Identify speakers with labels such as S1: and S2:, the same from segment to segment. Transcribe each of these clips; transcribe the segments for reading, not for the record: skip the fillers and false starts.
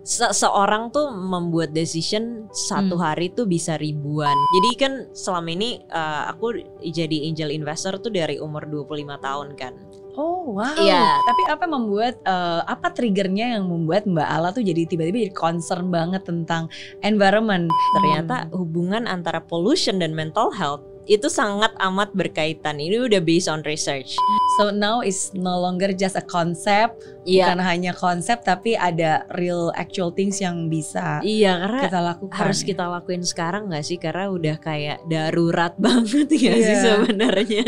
S1: seorang tuh membuat decision satu hari tuh bisa ribuan. Jadi kan selama ini aku jadi angel investor tuh dari umur 25 tahun kan.
S2: Oh wow.
S1: Iya.
S2: Tapi apa membuat apa triggernya yang membuat Mbak Ala tuh jadi tiba-tiba jadi concern banget tentang environment?
S1: Ternyata hubungan antara pollution dan mental health itu sangat amat berkaitan. Ini udah based on research.
S2: So now it's no longer just a concept, bukan hanya konsep tapi ada real actual things yang bisa
S1: karena
S2: kita lakukan.
S1: Harus kita lakuin sekarang nggak sih? Karena udah kayak darurat banget ya sih sebenarnya.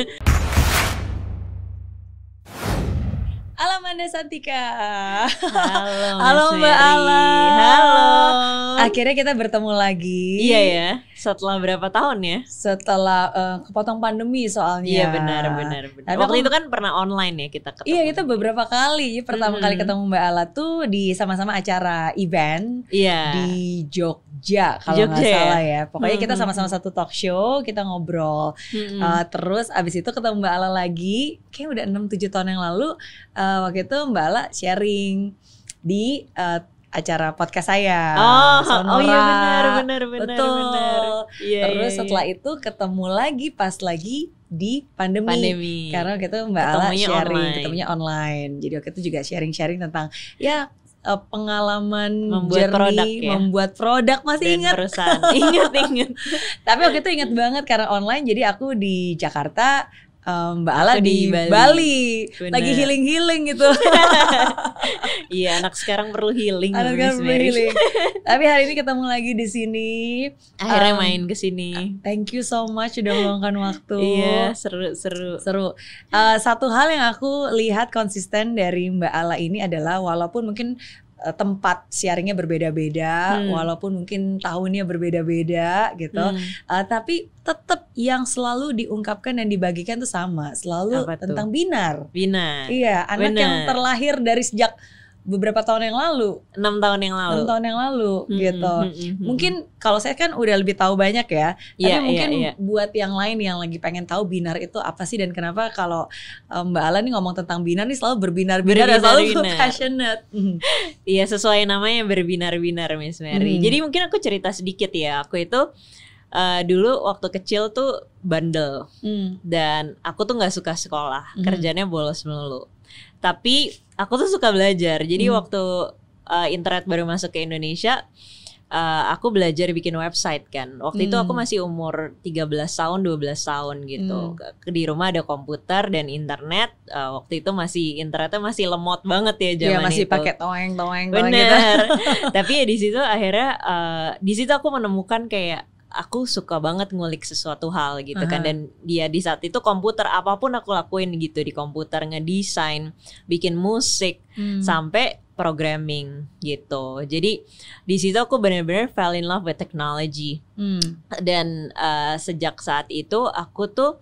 S2: Halo Amanda Santika.
S1: Halo
S2: Mbak Ala.
S1: Halo.
S2: Akhirnya kita bertemu lagi.
S1: Iya ya. Setelah berapa tahun ya?
S2: Setelah kepotong pandemi soalnya.
S1: Iya benar. Waktu itu kan pernah online ya kita ketemu.
S2: Iya kita beberapa kali. Pertama kali ketemu Mbak Ala tuh di sama-sama acara event di Jogja kalau nggak salah ya. Pokoknya kita sama-sama satu talk show, kita ngobrol. Terus abis itu ketemu Mbak Ala lagi. Kayaknya udah 6-7 tahun yang lalu. Waktu itu Mbak Ala sharing di acara podcast saya.
S1: Oh iya benar.
S2: Betul.
S1: Iya,
S2: terus setelah itu ketemu lagi pas lagi di pandemi. Karena waktu itu Mbak Ala ketemunya online. Jadi waktu itu juga sharing tentang pengalaman
S1: membuat produk ya?
S2: Membuat produk masih ingat.
S1: Ingat.
S2: Tapi waktu itu ingat banget karena online. Jadi aku di Jakarta, Mbak Ala di Bali. Lagi healing gitu.
S1: Iya, anak sekarang perlu healing.
S2: Tapi hari ini ketemu lagi di sini.
S1: Akhirnya main ke sini.
S2: Thank you so much udah meluangkan waktu.
S1: Iya, seru.
S2: Satu hal yang aku lihat konsisten dari Mbak Ala ini adalah walaupun mungkin tempat sharingnya berbeda-beda, walaupun mungkin tahunnya berbeda-beda gitu, tapi tetap yang selalu diungkapkan dan dibagikan tuh sama, selalu tentang binar. Iya, anak yang terlahir dari sejak beberapa tahun yang lalu,
S1: 6 tahun yang lalu
S2: gitu. Mungkin kalau saya kan udah lebih tahu banyak ya, tapi mungkin buat yang lain yang lagi pengen tahu binar itu apa sih dan kenapa kalau Mbak Ala nih ngomong tentang binar nih selalu berbinar-binar dan selalu passionate.
S1: Iya, sesuai namanya berbinar-binar Miss Mary. Jadi mungkin aku cerita sedikit ya. Aku itu dulu waktu kecil tuh bandel dan aku tuh nggak suka sekolah, kerjanya bolos melulu. Tapi aku tuh suka belajar. Jadi waktu internet baru masuk ke Indonesia, aku belajar bikin website kan. Waktu itu aku masih umur 13 tahun, 12 tahun gitu. Di rumah ada komputer dan internet. Waktu itu internetnya masih lemot banget ya zaman itu.
S2: Masih pakai toeng
S1: Bener.
S2: gitu.
S1: Tapi ya di situ akhirnya di situ aku menemukan kayak aku suka banget ngulik sesuatu hal gitu kan. Dan dia di saat itu komputer apapun aku lakuin gitu di komputer, ngedesain, bikin musik, sampai programming gitu. Jadi di situ aku benar-benar fell in love with technology. Dan sejak saat itu aku tuh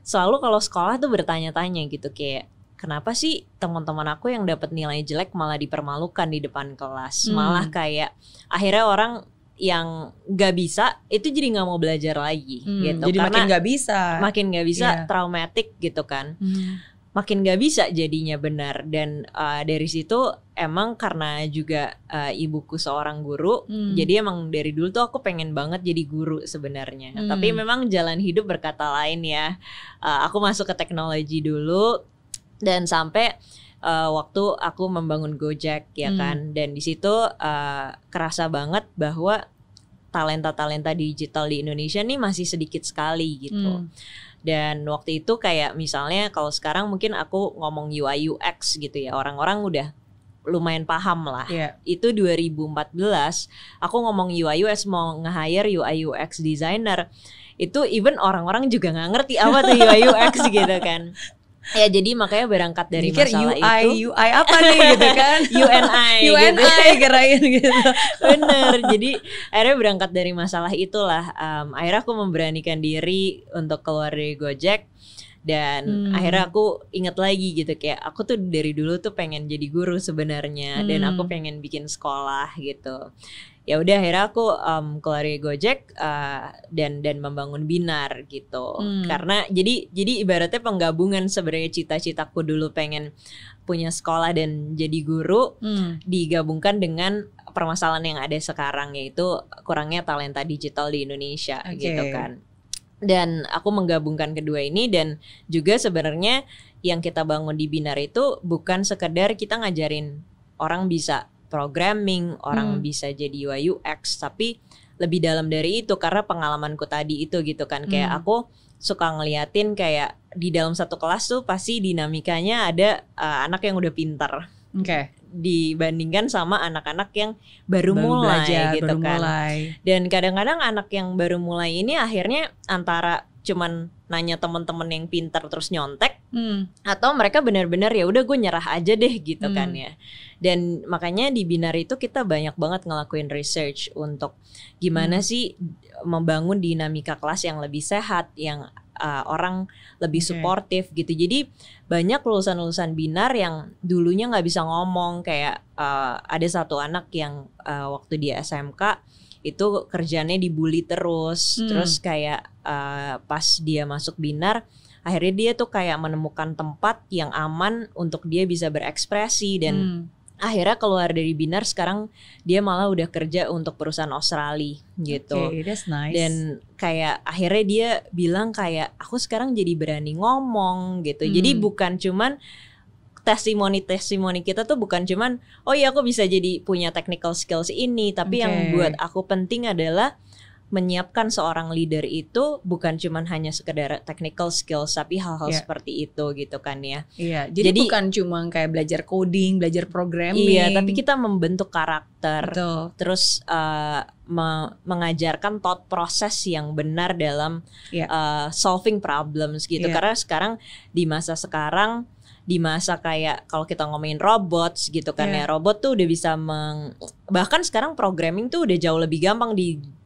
S1: selalu kalau sekolah tuh bertanya-tanya gitu kayak kenapa sih teman-teman aku yang dapat nilai jelek malah dipermalukan di depan kelas, malah kayak akhirnya orang yang nggak bisa itu jadi nggak mau belajar lagi gitu.
S2: Jadi
S1: karena
S2: makin nggak bisa,
S1: traumatik gitu kan. Makin nggak bisa jadinya benar. Dan dari situ emang karena juga ibuku seorang guru, jadi emang dari dulu tuh aku pengen banget jadi guru sebenarnya. Tapi memang jalan hidup berkata lain ya. Aku masuk ke teknologi dulu dan sampai waktu aku membangun Gojek ya kan. Dan di situ kerasa banget bahwa talenta-talenta digital di Indonesia nih masih sedikit sekali gitu. Dan waktu itu kayak misalnya kalau sekarang mungkin aku ngomong UI UX gitu ya, orang-orang udah lumayan paham lah. Itu 2014 aku ngomong UI UX, mau nge-hire UI UX designer. Itu even orang-orang juga gak ngerti apa tuh UI UX gitu kan. Ya jadi makanya berangkat dari masalah itu.
S2: UI apa nih gitu kan.
S1: UNI
S2: gitu. Kirain gitu.
S1: Bener. Jadi akhirnya berangkat dari masalah itulah. Akhirnya aku memberanikan diri untuk keluar dari Gojek. Dan akhirnya aku inget lagi gitu, kayak aku tuh dari dulu tuh pengen jadi guru sebenarnya, dan aku pengen bikin sekolah gitu. Ya udah akhirnya aku keluar dari Gojek dan membangun Binar gitu. Karena jadi ibaratnya penggabungan sebenarnya cita-citaku dulu pengen punya sekolah dan jadi guru digabungkan dengan permasalahan yang ada sekarang, yaitu kurangnya talenta digital di Indonesia gitu kan. Dan aku menggabungkan kedua ini, dan juga sebenarnya yang kita bangun di Binar itu bukan sekedar kita ngajarin orang bisa programming, orang bisa jadi UI UX, tapi lebih dalam dari itu karena pengalamanku tadi itu gitu kan. Kayak aku suka ngeliatin kayak di dalam satu kelas tuh pasti dinamikanya ada anak yang udah pintar. Dibandingkan sama anak-anak yang baru mulai
S2: belajar,
S1: gitu kan. Dan kadang-kadang anak yang baru mulai ini akhirnya antara cuman nanya teman-teman yang pintar terus nyontek, atau mereka benar-benar ya udah gue nyerah aja deh gitu kan ya. Dan makanya di Binar itu kita banyak banget ngelakuin research untuk gimana sih membangun dinamika kelas yang lebih sehat, yang orang lebih suportif gitu. Jadi banyak lulusan-lulusan Binar yang dulunya nggak bisa ngomong, kayak ada satu anak yang waktu dia SMK itu kerjanya dibully terus kayak pas dia masuk Binar akhirnya dia tuh kayak menemukan tempat yang aman untuk dia bisa berekspresi, dan akhirnya keluar dari Binar, sekarang dia malah udah kerja untuk perusahaan Australia gitu.
S2: That's nice.
S1: Dan kayak akhirnya dia bilang kayak aku sekarang jadi berani ngomong gitu. Jadi bukan cuman testimoni kita tuh bukan cuman oh iya aku bisa jadi punya technical skills ini, tapi yang buat aku penting adalah menyiapkan seorang leader itu bukan cuman hanya sekedar technical skills, tapi hal-hal seperti itu gitu kan ya.
S2: Jadi bukan cuma kayak belajar coding, belajar programming.
S1: Tapi kita membentuk karakter. Terus mengajarkan thought process yang benar dalam solving problems gitu. Karena sekarang di masa sekarang, di masa kayak kalau kita ngomongin robots gitu kan ya, robot tuh udah bisa bahkan sekarang programming tuh udah jauh lebih gampang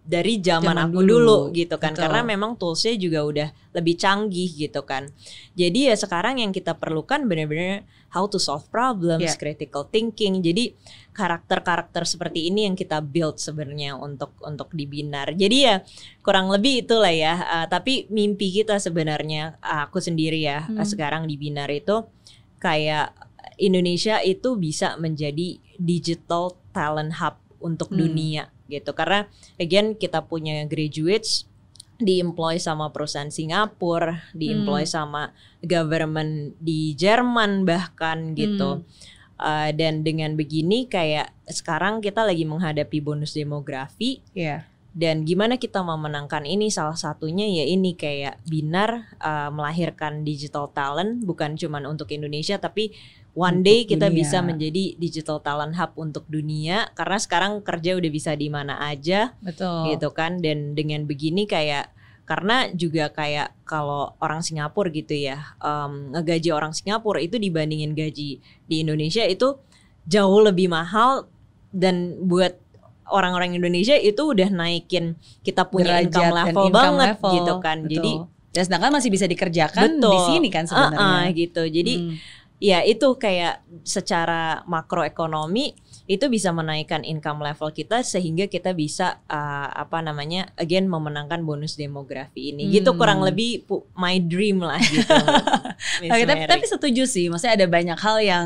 S1: dari zaman aku dulu gitu kan. Karena memang toolsnya juga udah lebih canggih gitu kan. Jadi ya sekarang yang kita perlukan benar-benar how to solve problems, critical thinking. Jadi karakter-karakter seperti ini yang kita build sebenarnya untuk di Binar. Jadi ya kurang lebih itulah ya. Tapi mimpi kita sebenarnya aku sendiri ya sekarang di Binar itu kayak Indonesia itu bisa menjadi digital talent hub untuk dunia gitu. Karena again kita punya graduates di-employ sama perusahaan Singapura, di-employ sama government di Jerman bahkan gitu. Dan dengan begini kayak sekarang kita lagi menghadapi bonus demografi. Dan gimana kita memenangkan ini, salah satunya ya ini kayak Binar melahirkan digital talent bukan cuman untuk Indonesia, tapi one day kita bisa menjadi digital talent hub untuk dunia. Karena sekarang kerja udah bisa di mana aja. Gitu kan. Dan dengan begini kayak, karena juga kayak kalau orang Singapura gitu ya, ngegaji orang Singapura itu dibandingin gaji di Indonesia itu jauh lebih mahal. Dan buat orang-orang Indonesia itu udah naikin kita punya income level banget gitu kan. Jadi
S2: dan sedangkan masih bisa dikerjakan di sini kan sebenarnya.
S1: Gitu. Jadi ya itu kayak secara makroekonomi itu bisa menaikkan income level kita sehingga kita bisa again memenangkan bonus demografi ini. Gitu kurang lebih my dream lah gitu.
S2: Tapi setuju sih, maksudnya ada banyak hal yang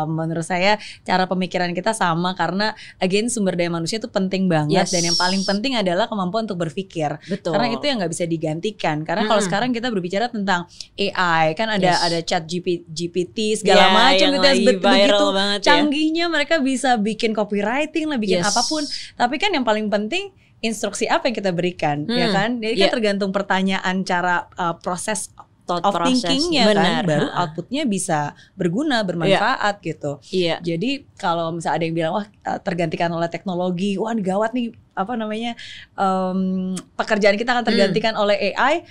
S2: menurut saya cara pemikiran kita sama, karena again sumber daya manusia itu penting banget. Dan yang paling penting adalah kemampuan untuk berfikir. Karena itu yang nggak bisa digantikan. Karena kalau sekarang kita berbicara tentang AI kan ada chat GPT segala macam gitu, begitu canggihnya mereka bisa bikin copywriting lah, bikin apapun. Tapi kan yang paling penting instruksi apa yang kita berikan, ya kan? Jadi kan tergantung pertanyaan, cara proses of thinkingnya kan, baru outputnya bisa berguna, bermanfaat gitu. Jadi kalau misalnya ada yang bilang wah tergantikan oleh teknologi, wah gawat nih pekerjaan kita akan tergantikan oleh AI.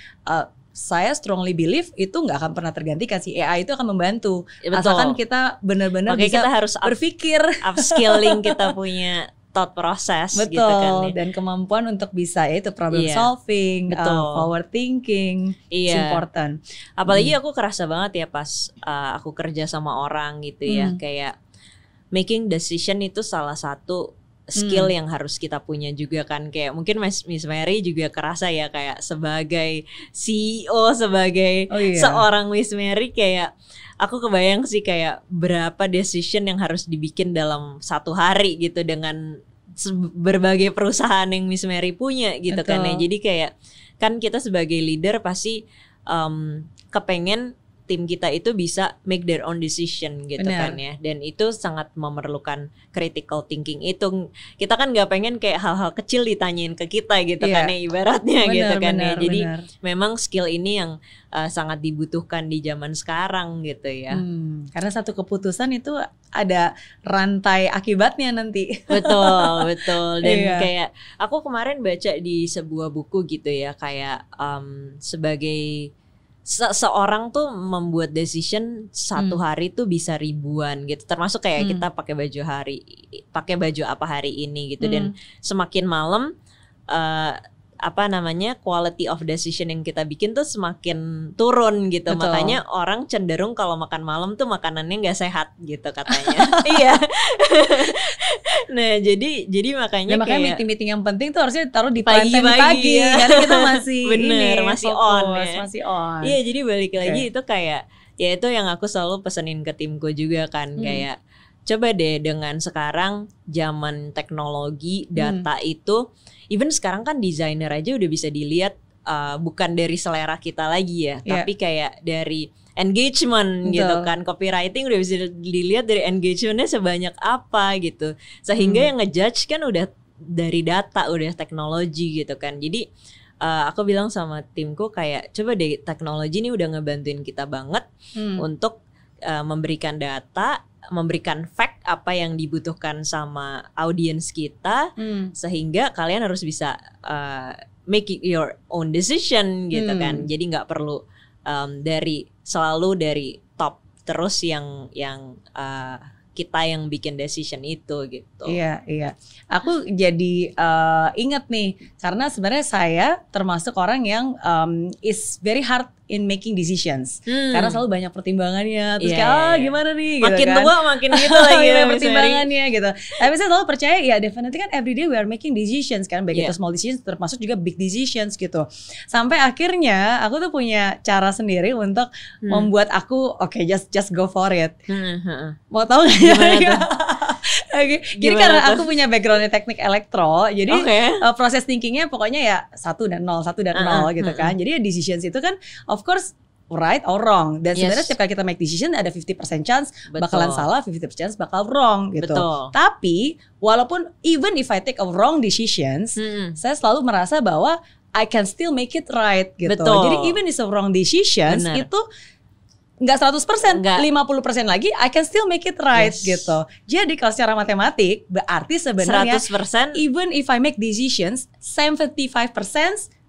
S2: Saya strongly believe itu nggak akan pernah tergantikan sih. AI itu akan membantu. Asalkan kita benar-benar bisa
S1: kita harus
S2: berpikir,
S1: upskilling kita punya thought process
S2: betul,
S1: gitu kan ya.
S2: Dan kemampuan untuk bisa yaitu problem solving, forward thinking, it's important.
S1: Apalagi aku kerasa banget ya pas aku kerja sama orang gitu ya, kayak making decision itu salah satu skill yang harus kita punya juga kan. Kayak mungkin Miss Mary juga kerasa ya, kayak sebagai CEO, sebagai seorang Miss Mary, kayak aku kebayang sih kayak berapa decision yang harus dibikin dalam satu hari gitu dengan berbagai perusahaan yang Miss Mary punya gitu kan ya. Jadi kayak kan kita sebagai leader pasti kepengen tim kita itu bisa make their own decision gitu kan ya. Dan itu sangat memerlukan critical thinking itu. Kita kan gak pengen kayak hal-hal kecil ditanyain ke kita gitu kan ya, ibaratnya gitu kan ya. Jadi memang skill ini yang sangat dibutuhkan di zaman sekarang gitu ya.
S2: Karena satu keputusan itu ada rantai akibatnya nanti.
S1: Betul. Dan kayak aku kemarin baca di sebuah buku gitu ya, kayak sebagai seorang tuh membuat decision satu hari tuh bisa ribuan gitu, termasuk kayak kita pakai baju apa hari ini gitu. Dan semakin malam quality of decision yang kita bikin tuh semakin turun gitu. Makanya orang cenderung kalau makan malam tuh makanannya nggak sehat gitu katanya. Iya. Nah jadi makanya kayak
S2: meeting yang penting tuh harusnya taruh di pagi ya. Karena kita masih
S1: masih on ya.
S2: Masih on.
S1: Iya, jadi balik lagi itu kayak ya itu yang aku selalu pesenin ke timku juga kan, kayak coba deh dengan sekarang zaman teknologi data itu, even sekarang kan desainer aja udah bisa dilihat bukan dari selera kita lagi ya, tapi kayak dari engagement gitu kan. Copywriting udah bisa dilihat dari engagementnya sebanyak apa gitu, sehingga yang ngejudge kan udah dari data, udah teknologi gitu kan. Jadi aku bilang sama timku kayak coba deh, teknologi ini udah ngebantuin kita banget untuk memberikan data, memberikan fact apa yang dibutuhkan sama audiens kita, sehingga kalian harus bisa make your own decision gitu kan. Jadi nggak perlu selalu dari top terus yang kita yang bikin decision itu gitu.
S2: Iya. Aku jadi ingat nih, karena sebenarnya saya termasuk orang yang is very hard in making decisions, karena selalu banyak pertimbangannya. Terus kayak gimana nih?
S1: Makin
S2: gitu kan.
S1: tua makin gitu lagi
S2: pertimbangannya gitu. Tapi saya selalu percaya ya, definitely kan every day we are making decisions kan, baik itu small decisions termasuk juga big decisions gitu. Sampai akhirnya aku tuh punya cara sendiri untuk membuat aku just go for it. Mau tahu nggak gimana tuh? Jadi karena aku punya backgroundnya teknik elektro, jadi proses thinkingnya pokoknya ya 1 dan 0 gitu kan. Jadi ya decisions itu kan of course right or wrong. Dan sebenarnya setiap kali kita make decision ada 50% chance bakalan salah, 50% chance bakal wrong gitu. Tapi walaupun even if I take a wrong decisions, saya selalu merasa bahwa I can still make it right gitu. Jadi even it's a wrong decisions itu nggak 100%, 50% lagi I can still make it right gitu. Jadi kalau secara matematik berarti sebenarnya
S1: 100%
S2: even if I make decisions 75%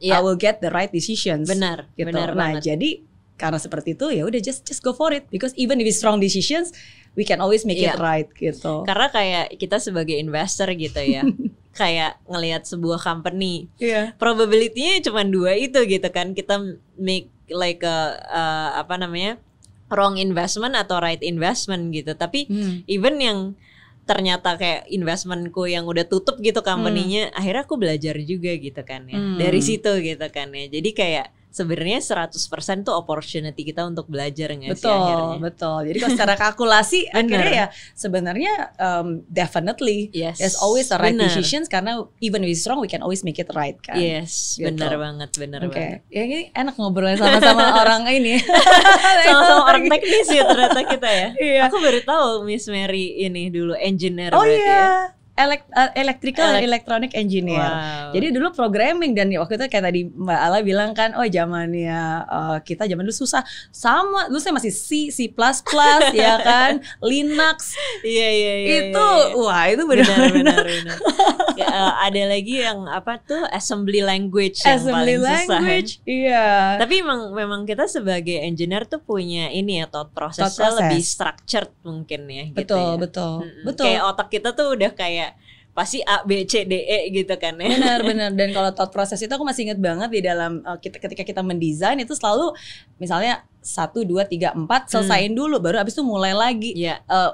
S2: I will get the right decisions.
S1: Benar banget.
S2: Jadi karena seperti itu ya udah just go for it, because even if it's wrong decisions we can always make it right gitu.
S1: Karena kayak kita sebagai investor gitu ya. Kayak ngelihat sebuah company, probability-nya cuma 2 itu gitu kan. Kita make like wrong investment atau right investment gitu. Tapi even yang ternyata kayak investmentku yang udah tutup gitu company-nya, akhirnya aku belajar juga gitu kan ya. Dari situ gitu kan ya. Jadi kayak sebenarnya 100% tuh opportunity kita untuk belajar nggak sih akhirnya?
S2: Betul. Jadi kalau secara kalkulasi akhirnya ya sebenarnya definitely there's always a right decisions, karena even if it's wrong we can always make it right kan.
S1: Yes, gitu. benar banget.
S2: Ya ini enak ngobrol sama orang ini.
S1: Sama-sama orang teknis ya ternyata kita ya. Aku baru tahu Miss Mary ini dulu engineer berarti ya.
S2: Electrical and electronic engineer. Jadi dulu programming, dan waktu itu kayak tadi Mbak Ala bilang kan, zamannya kita zaman dulu susah. Sama dulu saya masih C++ ya kan, Linux.
S1: Iya.
S2: Wah, itu benar.
S1: Ada lagi yang apa tuh, assembly language yang paling susah.
S2: Iya.
S1: Tapi memang kita sebagai engineer tuh punya ini ya, thought processnya lebih structured mungkin ya.
S2: Betul.
S1: Kayak otak kita tuh udah kayak pasti A B C D E gitu kan ya.
S2: Benar. Dan kalau thought process itu aku masih ingat banget di dalam ketika kita mendesain itu selalu misalnya 1, 2, 3, 4 selesaiin dulu, baru abis itu mulai lagi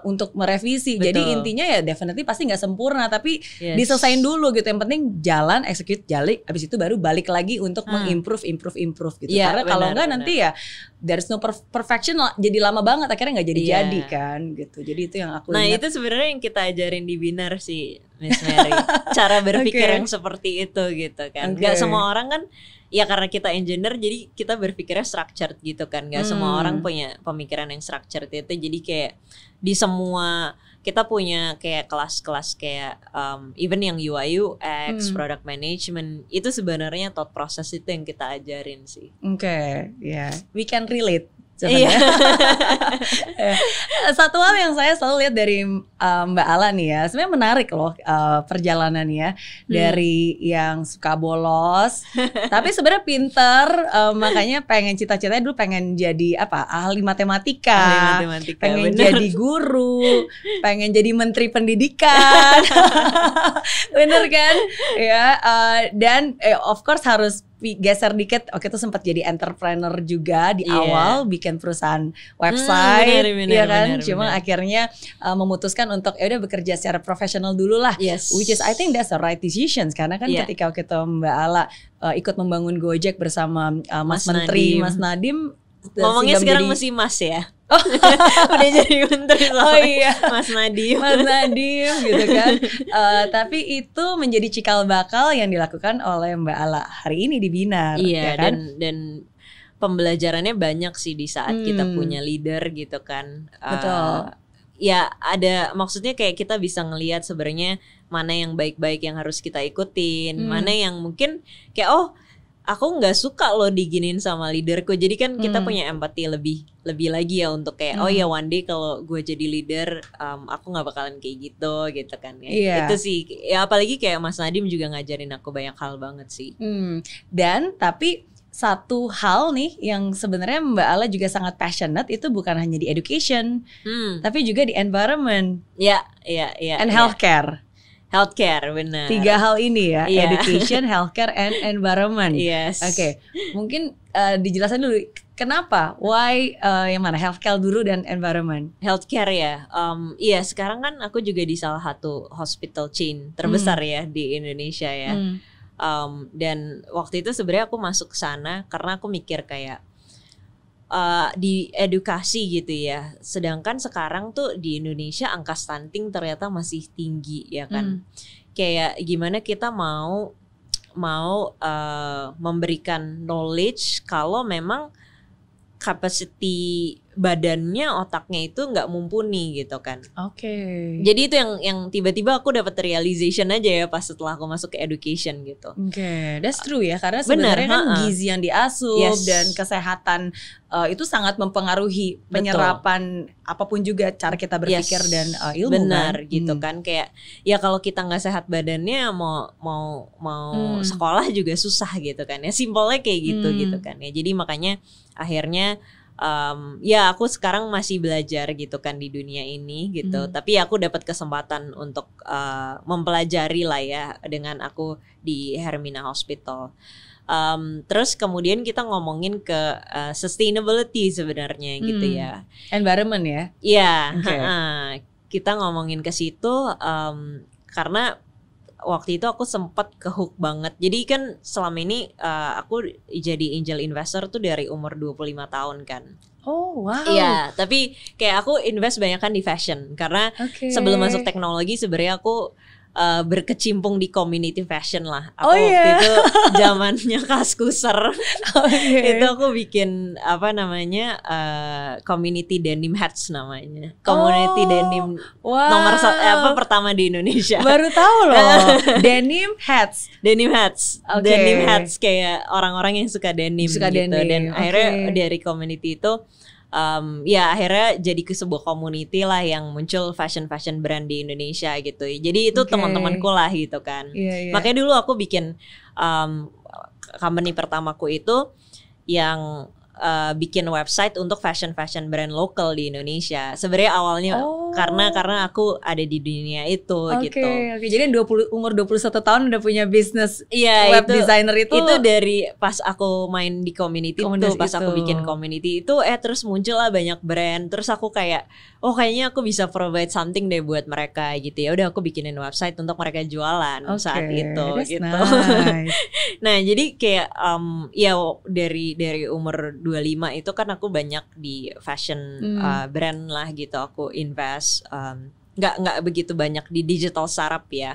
S2: untuk merevisi.
S1: Betul.
S2: Jadi intinya ya definitely pasti nggak sempurna, tapi diselesain dulu gitu. Yang penting jalan, execute, abis itu baru balik lagi untuk mengimprove gitu. Karena kalau nggak nanti ya there's no perfection, jadi lama banget akhirnya nggak jadi kan gitu. Jadi itu yang aku ingat.
S1: Itu sebenarnya yang kita ajarin di Binar sih, Miss Mary. Cara berpikir yang seperti itu gitu kan. Nggak semua orang kan. Ya karena kita engineer jadi kita berpikirnya structured gitu kan. Gak semua orang punya pemikiran yang structured itu. Jadi kayak di semua kita punya kayak kelas-kelas kayak even yang UI UX, product management, itu sebenarnya thought process itu yang kita ajarin sih.
S2: We can relate. Satu hal yang saya selalu lihat dari Mbak Ala nih ya, sebenarnya menarik loh perjalanannya dari yang suka bolos, tapi sebenarnya pinter, makanya pengen cita-citanya dulu pengen jadi ahli matematika, pengen jadi guru, pengen jadi menteri pendidikan, bener kan? Ya, dan of course harus geser dikit. Oke, itu sempat jadi entrepreneur juga di awal, bikin perusahaan website, bener. Cuma akhirnya memutuskan untuk udah bekerja secara profesional dulu lah. Which is I think that's the right decision, karena kan ketika kita Mbak Ala ikut membangun Gojek bersama Mas Menteri, Mas Nadiem.
S1: Ngomongnya sekarang masih Mas ya. Udah jadi menteri Mas Nadiem
S2: gitu kan. Tapi itu menjadi cikal bakal yang dilakukan oleh Mbak Ala hari ini di Binar.
S1: Kan? dan pembelajarannya banyak sih di saat kita punya leader gitu kan.
S2: Betul.
S1: Ya ada, maksudnya kayak kita bisa ngelihat sebenarnya mana yang baik-baik yang harus kita ikutin, mana yang mungkin kayak aku nggak suka loh diginin sama leaderku. Jadi kan kita punya empati lebih lagi ya untuk kayak one day kalau gue jadi leader aku nggak bakalan kayak gitu kan ya. Itu sih ya, apalagi kayak Mas Nadiem juga ngajarin aku banyak hal banget sih.
S2: Dan tapi satu hal nih yang sebenarnya Mbak Ala juga sangat passionate itu bukan hanya di education, tapi juga di environment. And healthcare.
S1: Healthcare, benar.
S2: 3 hal ini ya, education, healthcare, and environment. Oke, mungkin dijelasin dulu kenapa, why yang mana, healthcare dulu dan environment.
S1: Healthcare ya, sekarang kan aku juga di salah satu hospital chain terbesar ya di Indonesia ya. Dan waktu itu sebenarnya aku masuk ke sana karena aku mikir kayak di edukasi gitu ya. Sedangkan sekarang tuh di Indonesia angka stunting ternyata masih tinggi ya kan. Kayak gimana kita mau memberikan knowledge kalau memang capacity badannya, otaknya itu nggak mumpuni gitu kan. Jadi itu yang tiba-tiba aku dapat realization aja ya pas setelah aku masuk ke education gitu.
S2: That's true ya, karena sebenarnya kan gizi yang diasup dan kesehatan itu sangat mempengaruhi penyerapan apapun juga cara kita berpikir dan ilmu.
S1: Benar kan? Gitu kan, kayak ya kalau kita nggak sehat badannya mau sekolah juga susah gitu kan ya, simpelnya kayak gitu kan ya. Jadi makanya akhirnya aku sekarang masih belajar gitu kan di dunia ini gitu. Tapi aku dapat kesempatan untuk mempelajari lah ya dengan aku di Hermina Hospital. Terus kemudian kita ngomongin ke sustainability sebenarnya gitu ya.
S2: Environment ya?
S1: Iya. Kita ngomongin ke situ karena waktu itu aku sempat kehook banget. Jadi kan selama ini aku jadi angel investor tuh dari umur 25 tahun kan. Iya, tapi kayak aku invest banyak kan di fashion. Karena sebelum masuk teknologi sebenarnya aku berkecimpung di community fashion lah. Aku waktu itu zamannya Kaskuser. Itu aku bikin community denim hats namanya. Community denim nomor pertama di Indonesia.
S2: Baru tahu loh. Denim hats.
S1: Denim hats kayak orang-orang yang suka denim gitu. Dan akhirnya dari community itu akhirnya jadi ke sebuah community lah yang muncul fashion brand di Indonesia gitu. Jadi itu teman-temanku lah gitu kan. Makanya dulu aku bikin company pertamaku itu yang bikin website untuk fashion brand lokal di Indonesia. Sebenarnya awalnya karena aku ada di dunia itu gitu.
S2: Oke. Jadi umur 21 tahun udah punya bisnis web designer itu
S1: dari pas aku main di community tuh, pas aku bikin community itu terus muncul lah banyak brand, terus aku kayak kayaknya aku bisa provide something deh buat mereka gitu. Ya udah aku bikinin website untuk mereka jualan saat itu gitu. Nice. Nah, jadi kayak dari umur 25 itu kan aku banyak di fashion brand lah gitu. Aku invest nggak begitu banyak di digital startup ya.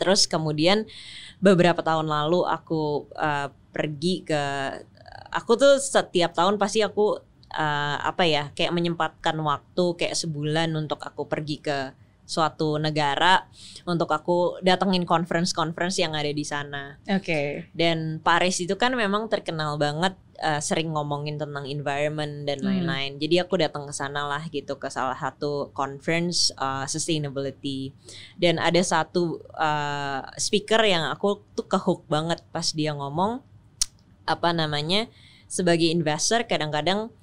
S1: Terus kemudian beberapa tahun lalu aku aku tuh setiap tahun pasti aku kayak menyempatkan waktu kayak sebulan untuk aku pergi ke suatu negara untuk aku datengin conference yang ada di sana. Dan Paris itu kan memang terkenal banget sering ngomongin tentang environment dan lain-lain. Jadi aku datang ke sana lah gitu, ke salah satu conference sustainability. Dan ada satu speaker yang aku tuh kehook banget pas dia ngomong sebagai investor kadang-kadang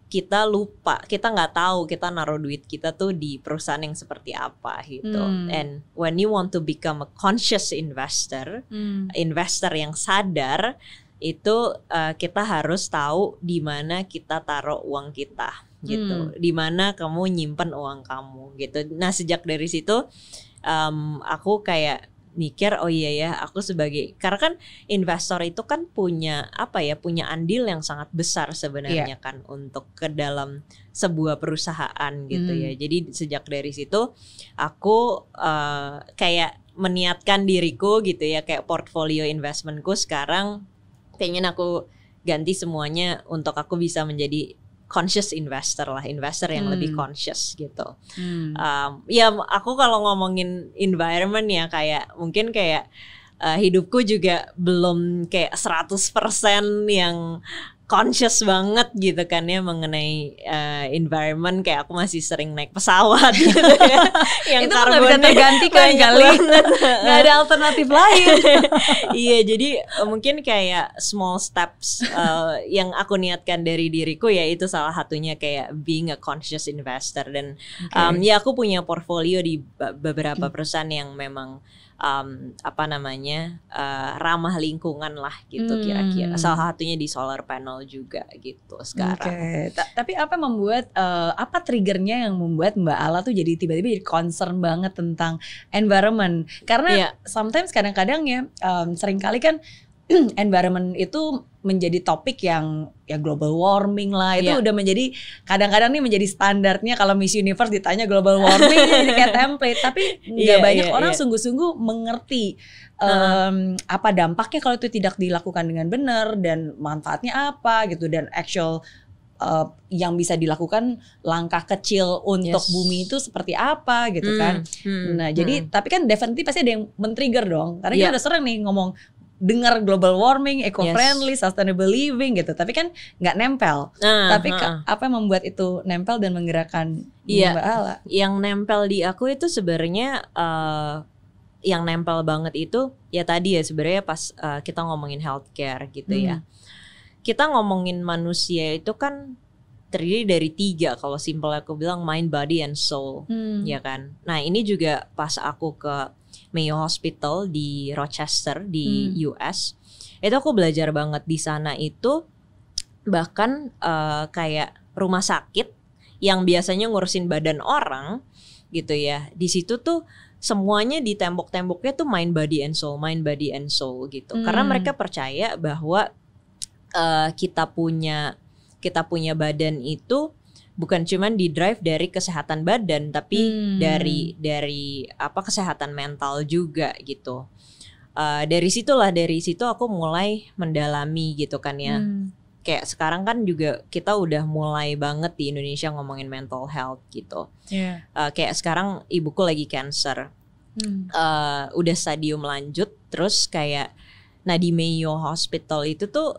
S1: kita lupa, kita nggak tahu kita naruh duit kita tuh di perusahaan yang seperti apa gitu. And when you want to become a conscious investor, investor yang sadar, itu kita harus tahu di mana kita taruh uang kita gitu, di mana kamu nyimpen uang kamu gitu. Nah, sejak dari situ aku kayak mikir aku karena kan investor itu kan punya andil yang sangat besar sebenarnya kan untuk ke dalam sebuah perusahaan gitu ya. Jadi sejak dari situ aku kayak meniatkan diriku gitu ya, kayak portfolio investmentku sekarang pengen aku ganti semuanya untuk aku bisa menjadi conscious investor yang lebih conscious gitu. Ya aku kalau ngomongin environment ya kayak mungkin kayak hidupku juga belum kayak 100% yang conscious banget gitu kan ya mengenai environment. Kayak aku masih sering naik pesawat gitu ya. Yang
S2: itu nggak bisa tergantikan kali, nggak ada alternatif lain.
S1: Iya, jadi mungkin kayak small steps yang aku niatkan dari diriku ya itu salah satunya kayak being a conscious investor. Dan ya aku punya portfolio di beberapa perusahaan yang memang ramah lingkungan lah gitu kira-kira. Salah satunya di solar panel juga gitu sekarang.
S2: Tapi apa membuat apa triggernya yang membuat Mbak Ala tuh jadi tiba-tiba jadi concern banget tentang environment? Karena sometimes kadang-kadang ya seringkali kan environment itu menjadi topik yang ya global warming lah, itu udah menjadi kadang-kadang nih menjadi standarnya. Kalau Miss Universe ditanya global warming jadi kayak template, tapi nggak banyak orang sungguh-sungguh mengerti apa dampaknya kalau itu tidak dilakukan dengan benar dan manfaatnya apa gitu, dan actual yang bisa dilakukan langkah kecil untuk bumi itu seperti apa gitu kan. Nah jadi tapi kan definitely pasti ada yang men-trigger dong, karena kita udah sering nih ngomong dengar global warming, eco-friendly, sustainable living gitu, tapi kan nggak nempel. Tapi apa yang membuat itu nempel dan menggerakkan Mbak Ala?
S1: Yang nempel di aku itu sebenarnya yang nempel banget itu ya tadi ya sebenarnya pas kita ngomongin healthcare gitu ya. Kita ngomongin manusia itu kan terdiri dari 3 kalau simple aku bilang, mind, body, and soul, ya kan. Nah ini juga pas aku ke Mayo Hospital di Rochester di US, itu aku belajar banget di sana itu. Bahkan kayak rumah sakit yang biasanya ngurusin badan orang gitu ya, di situ tuh semuanya di tembok-temboknya tuh mind, body, and soul gitu. Karena mereka percaya bahwa kita punya badan itu bukan cuman di drive dari kesehatan badan, tapi dari kesehatan mental juga gitu. Dari situ aku mulai mendalami gitu kan ya. Kayak sekarang kan juga kita udah mulai banget di Indonesia ngomongin mental health gitu. Kayak sekarang ibuku lagi cancer, udah stadium lanjut. Terus kayak di Mayo Hospital itu tuh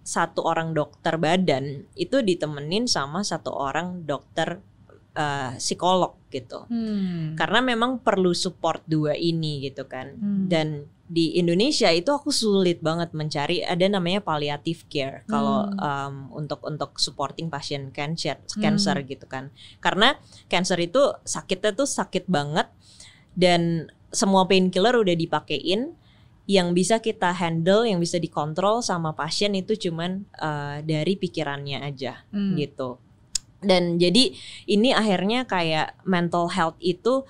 S1: 1 orang dokter badan itu ditemenin sama 1 orang dokter psikolog gitu. Karena memang perlu support 2 ini gitu kan. Dan di Indonesia itu aku sulit banget mencari, ada namanya palliative care kalau untuk supporting pasien cancer gitu kan. Karena cancer itu sakitnya tuh sakit banget dan semua painkiller udah dipakein, yang bisa kita handle, yang bisa dikontrol sama pasien itu cuman dari pikirannya aja gitu. Dan jadi ini akhirnya kayak mental health itu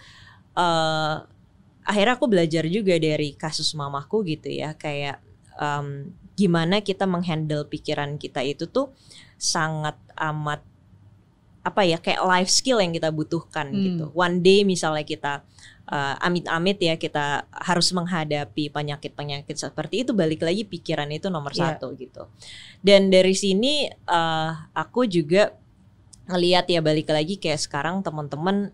S1: akhirnya aku belajar juga dari kasus mamaku gitu ya, kayak gimana kita menghandle pikiran kita itu tuh sangat amat apa ya, kayak life skill yang kita butuhkan gitu. One day misalnya kita amit-amit ya kita harus menghadapi penyakit-penyakit seperti itu, balik lagi pikiran itu nomor satu gitu. Dan dari sini aku juga ngelihat ya, balik lagi kayak sekarang teman-teman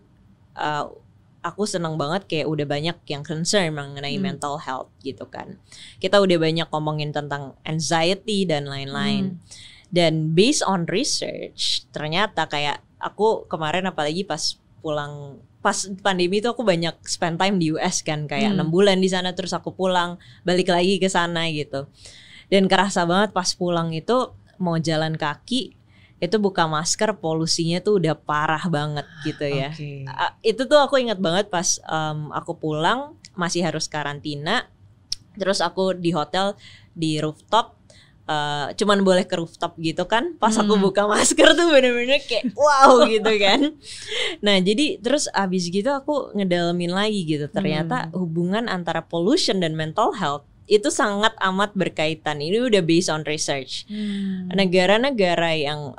S1: aku seneng banget kayak udah banyak yang concern mengenai mental health gitu kan. Kita udah banyak ngomongin tentang anxiety dan lain-lain. Dan based on research, ternyata kayak aku kemarin apalagi pas pandemi itu aku banyak spend time di US kan, kayak 6 bulan di sana, terus aku pulang, balik lagi ke sana gitu. Dan kerasa banget pas pulang itu mau jalan kaki itu buka masker, polusinya tuh udah parah banget gitu ya. Itu tuh aku ingat banget pas aku pulang masih harus karantina, terus aku di hotel di rooftop, cuman boleh ke rooftop gitu kan. Pas aku buka masker tuh bener-bener kayak wow gitu kan. Nah jadi terus abis gitu aku ngedalamin lagi gitu, ternyata hubungan antara pollution dan mental health itu sangat amat berkaitan. Ini udah based on research. Negara-negara yang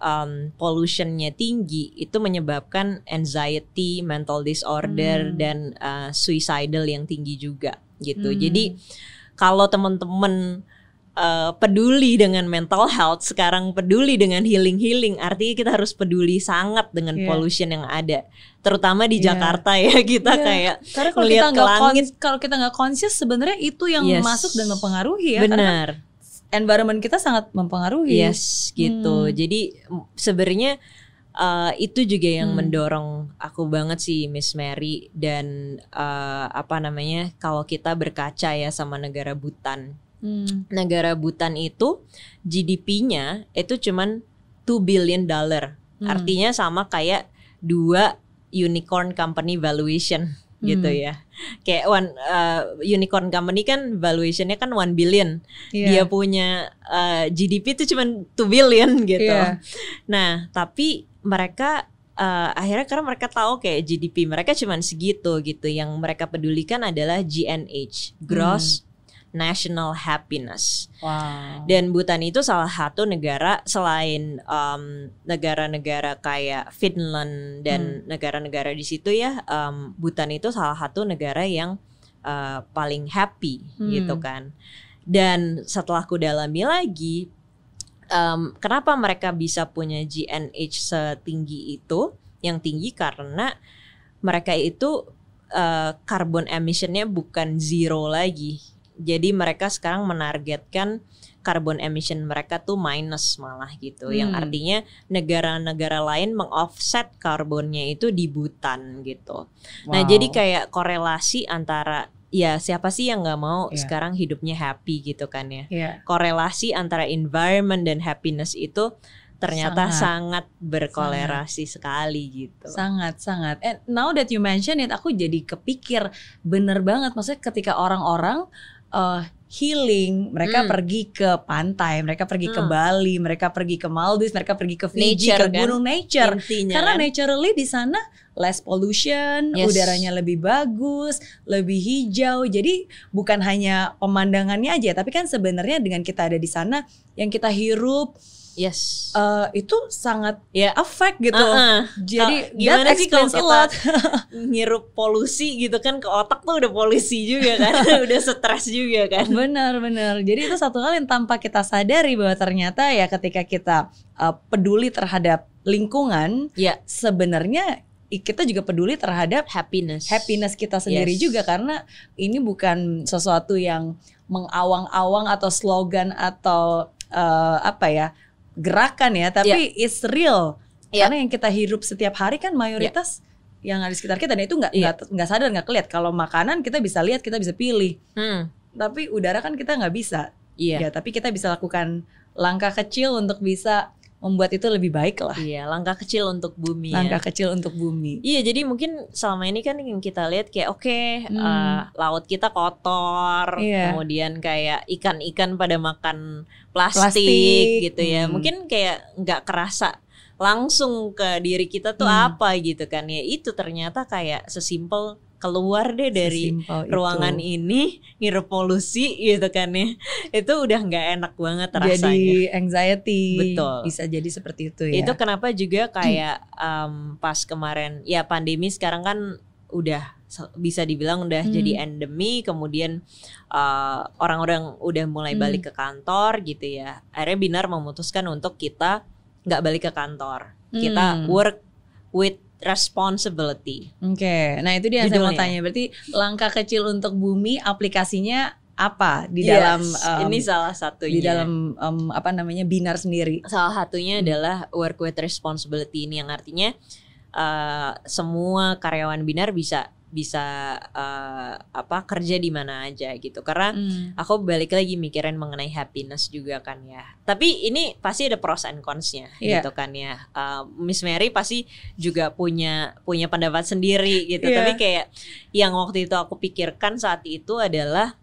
S1: pollutionnya tinggi itu menyebabkan anxiety, mental disorder, dan suicidal yang tinggi juga gitu. Jadi kalau teman-teman peduli dengan mental health, sekarang peduli dengan healing, artinya kita harus peduli sangat dengan pollution yang ada, terutama di Jakarta ya. Kita kayak
S2: karena kalau kita kalau kita nggak conscious sebenarnya itu yang masuk dan mempengaruhi ya.
S1: Benar.
S2: Karena environment kita sangat mempengaruhi.
S1: Gitu. Jadi sebenarnya itu juga yang mendorong aku banget sih Miss Mary, dan kalau kita berkaca ya sama negara Bhutan. Negara Bhutan itu GDP-nya itu cuman $2 billion. Artinya sama kayak 2 unicorn company valuation gitu ya. Kayak unicorn company kan valuationnya kan 1 billion. Dia punya GDP itu cuman 2 billion gitu. Nah, tapi mereka akhirnya karena mereka tahu kayak GDP mereka cuman segitu gitu. Yang mereka pedulikan adalah GNH, gross national happiness. Dan Bhutan itu salah satu negara selain negara-negara kayak Finland dan negara-negara di situ ya, Bhutan itu salah satu negara yang paling happy gitu kan. Dan setelah aku dalami lagi, kenapa mereka bisa punya GNH setinggi itu? Yang tinggi karena mereka itu carbon emissionnya bukan zero lagi. Jadi mereka sekarang menargetkan carbon emission mereka tuh minus malah gitu. Yang artinya negara-negara lain mengoffset karbonnya itu di Bhutan gitu. Nah jadi kayak korelasi antara, ya siapa sih yang gak mau sekarang hidupnya happy gitu kan ya. Korelasi antara environment dan happiness itu ternyata sangat berkolerasi sekali gitu.
S2: Sangat. And now that you mention it, aku jadi kepikir bener banget. Maksudnya ketika orang-orang healing, mereka pergi ke pantai, mereka pergi ke Bali, mereka pergi ke Maldives, mereka pergi ke Fiji, ke gunung nature. Intinya, karena naturally di sana less pollution, udaranya lebih bagus, lebih hijau. Jadi bukan hanya pemandangannya aja, tapi kan sebenarnya dengan kita ada di sana, yang kita hirup itu sangat affect gitu. Jadi
S1: gimana sih kalau kita ngirup polusi gitu kan, ke otak tuh udah polusi juga kan. Udah stres juga kan.
S2: Benar. Jadi itu satu hal yang tanpa kita sadari bahwa ternyata ya ketika kita peduli terhadap lingkungan, sebenarnya kita juga peduli terhadap happiness kita sendiri juga. Karena ini bukan sesuatu yang mengawang-awang atau slogan atau gerakan ya, tapi it's real. Karena yang kita hirup setiap hari kan mayoritas yang ada di sekitar kita, dan itu nggak sadar, nggak kelihatan. Kalau makanan kita bisa lihat, kita bisa pilih. tapi udara kan kita nggak bisa.
S1: Iya.
S2: Ya, tapi kita bisa lakukan langkah kecil untuk bisa membuat itu lebih baik lah.
S1: Iya, langkah kecil untuk bumi.
S2: Langkah kecil untuk bumi.
S1: Iya, jadi mungkin selama ini kan yang kita lihat kayak laut kita kotor, kemudian kayak ikan-ikan pada makan plastik gitu ya. Mungkin kayak nggak kerasa langsung ke diri kita tuh apa gitu kan ya. Itu ternyata kayak sesimpel keluar deh dari ruangan ini, ngirup polusi gitu kan ya. Itu udah nggak enak banget rasanya.
S2: Jadi anxiety.
S1: Betul.
S2: Bisa jadi seperti itu ya.
S1: Itu kenapa juga kayak pas kemarin ya pandemi sekarang kan udah bisa dibilang udah jadi endemi, kemudian orang-orang udah mulai balik ke kantor gitu ya. Akhirnya Binar memutuskan untuk kita nggak balik ke kantor. Kita work with responsibility.
S2: Oke, nah itu dia yang saya mau tanya. Berarti langkah kecil untuk bumi aplikasinya apa di dalam
S1: ini salah satunya
S2: di dalam Binar sendiri.
S1: Salah satunya adalah work with responsibility, ini yang artinya semua karyawan Binar bisa kerja di mana aja gitu. Karena aku balik lagi mikirin mengenai happiness juga kan ya. Tapi ini pasti ada pros and cons-nya gitu kan ya. Miss Mary pasti juga punya pendapat sendiri gitu. Tapi kayak yang waktu itu aku pikirkan saat itu adalah